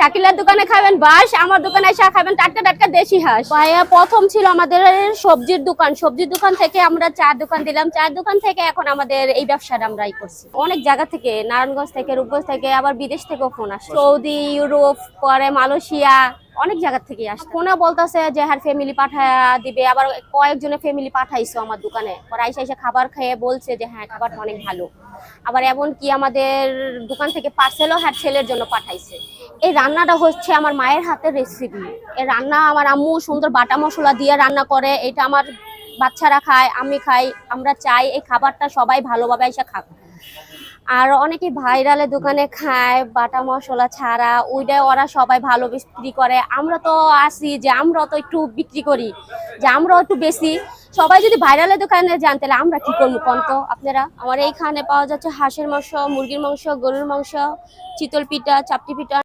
শাকিলার দোকানে খাবেন বাস, আমার দোকানে এসে খাবেন টাটকা টাটকা দেশি হাঁস। ভাইয়া প্রথম ছিল আমাদের সবজির দোকান থেকে আমরা চার দোকান দিলাম, চার দোকান থেকে এখন আমাদের এই ব্যবসাটা আমরাই করছি। অনেক জায়গা থেকে, নারায়ণগঞ্জ থেকে, রূপগঞ্জ থেকে, আবার বিদেশ থেকেও ফোন আসে, সৌদি, ইউরোপ, পরে মালয়েশিয়া, অনেক জায়গা থেকে আসে। ফোনে বলতেছে যে হ্যাঁ ফ্যামিলি পাঠায় দিবে, আবার কয়েকজনের ফ্যামিলি পাঠাইছো আমার দোকানে, পরে এসে খাবার খেয়ে বলছে যে হ্যাঁ খাবারটা অনেক ভালো। আবার এমন কি আমাদের দোকান থেকে পার্সেলও হ্যাঁ ছেলের জন্য পাঠাইছে। এই রান্নাটা হচ্ছে আমার মায়ের হাতের রেসিপি। এই রান্না আমার আম্মু সুন্দর বাটা মশলা দিয়ে রান্না করে, এটা আমার বাচ্চারা খায়, আমি খাই, আমরা চাই এই খাবারটা সবাই ভালোভাবে এসে খাক। আর অনেকে ভাইরালে দোকানে খায় বাটা মশলা ছাড়া, ওইটা ওরা সবাই ভালো বিক্রি করে। আমরা তো আসি যে আমরা তো একটু বিক্রি করি, যে আমরাও একটু বেশি। সবাই যদি ভাইরালের দোকানে যান তাহলে আমরা কি করবো কোন তো আপনারা। আমার এইখানে পাওয়া যাচ্ছে হাঁসের মাংস, মুরগির মাংস, গরুর মাংস, চিতল পিঠা, চাপটি পিঠা।